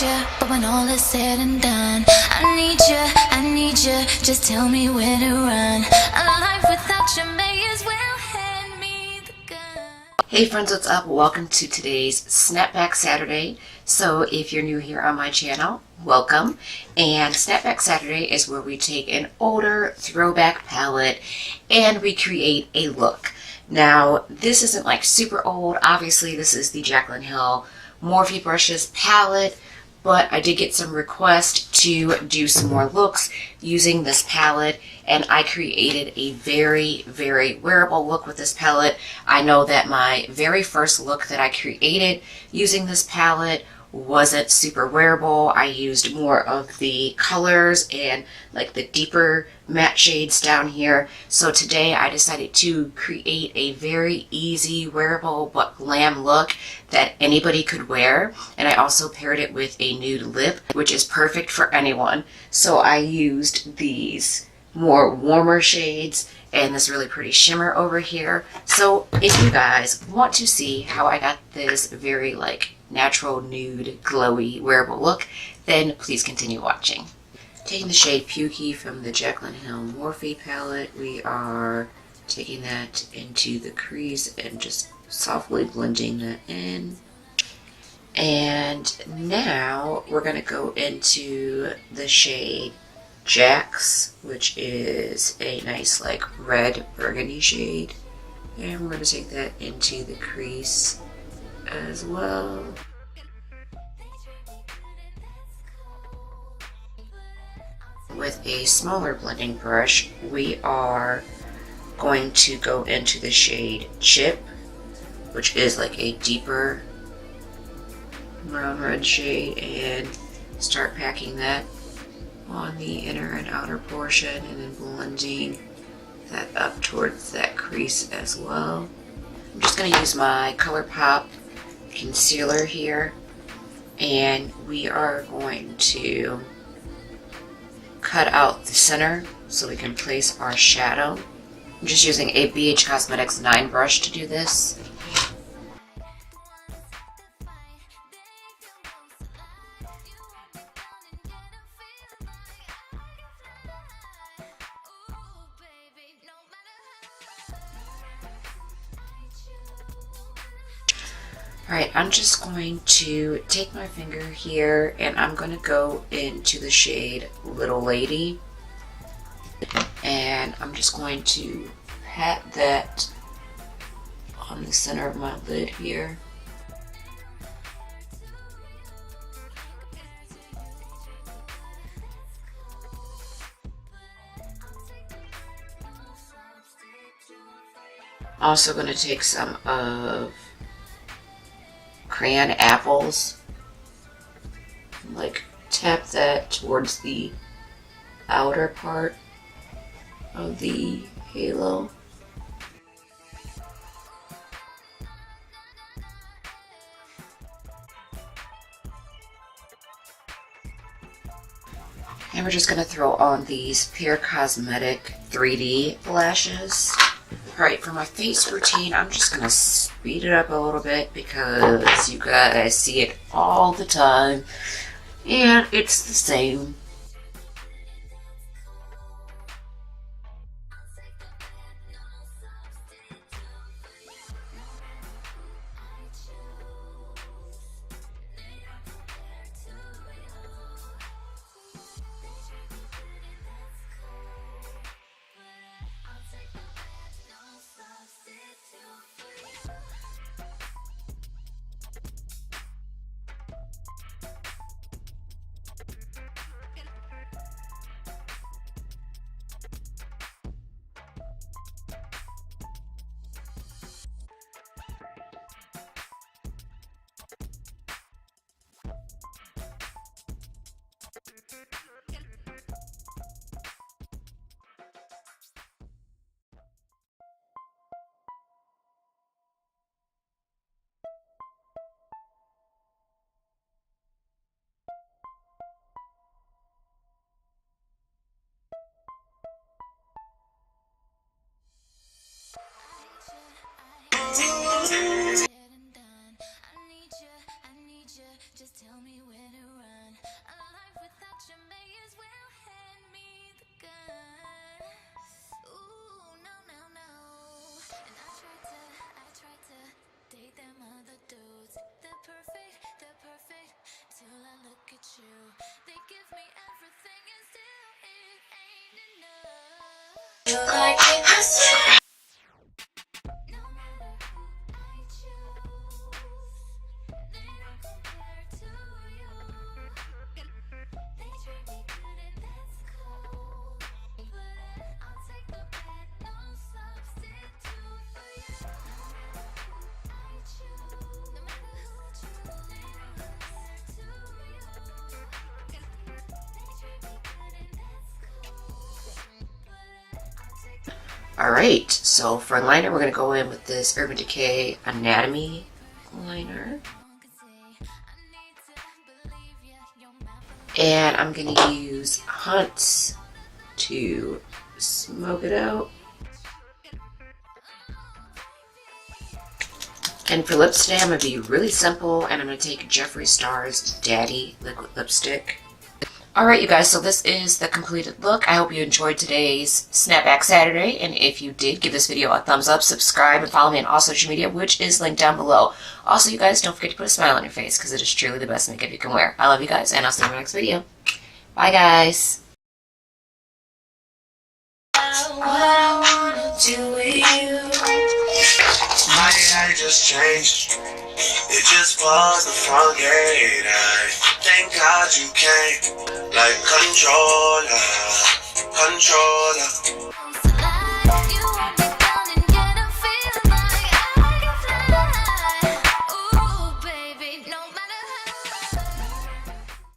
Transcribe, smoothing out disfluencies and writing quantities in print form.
you, but when all is said and done, I need you, just tell me where to run. A life without you may as well hand me the gun. Hey friends, what's up? Welcome to today's Snapback Saturday. So if you're new here on my channel, welcome. And Snapback Saturday is where we take an older throwback palette and recreate a look. Now, this isn't like super old. Obviously, this is the Jaclyn Hill Morphe Brushes palette, but I did get some requests to do some more looks using this palette, and I created a very, very wearable look with this palette. I know that my very first look that I created using this palette wasn't super wearable. I used more of the colors and like the deeper matte shades down here. So today I decided to create a very easy wearable but glam look that anybody could wear. And I also paired it with a nude lip, which is perfect for anyone. So I used these more warmer shades and this really pretty shimmer over here. So if you guys want to see how I got this very like natural nude glowy wearable look, then please continue watching. Taking the shade Pukey from the Jaclyn Hill Morphe palette, we are taking that into the crease and just softly blending that in. And now we're going to go into the shade Jax, which is a nice like red burgundy shade, and we're going to take that into the crease as well. With a smaller blending brush, we are going to go into the shade Chip, which is like a deeper brown red shade, and start packing that on the inner and outer portion and then blending that up towards that crease as well. I'm just going to use my ColourPop concealer here, and we are going to cut out the center so we can place our shadow. I'm just using a BH Cosmetics 9 brush to do this. Alright, I'm just going to take my finger here and I'm going to go into the shade Little Lady. And I'm just going to pat that on the center of my lid here. Also going to take some of Crayon Apples, like tap that towards the outer part of the halo. And we're just going to throw on these Pure Cosmetic 3D lashes. Alright, for my face routine, I'm just going to speed it up a little bit because you guys see it all the time and it's the same. Alright, so for liner, we're going to go in with this Urban Decay Anatomy liner. And I'm going to use Hunt to smoke it out. And for lips today, I'm going to be really simple, and I'm going to take Jeffree Star's Daddy Liquid Lipstick. Alright you guys, so this is the completed look. I hope you enjoyed today's Snapback Saturday, and if you did, give this video a thumbs up, subscribe, and follow me on all social media, which is linked down below. Also, you guys, don't forget to put a smile on your face, because it is truly the best makeup you can wear. I love you guys, and I'll see you in my next video. Bye guys! What I wanna do with you. My AI just changed. It just was the front gate. I thank God you came. Like controller.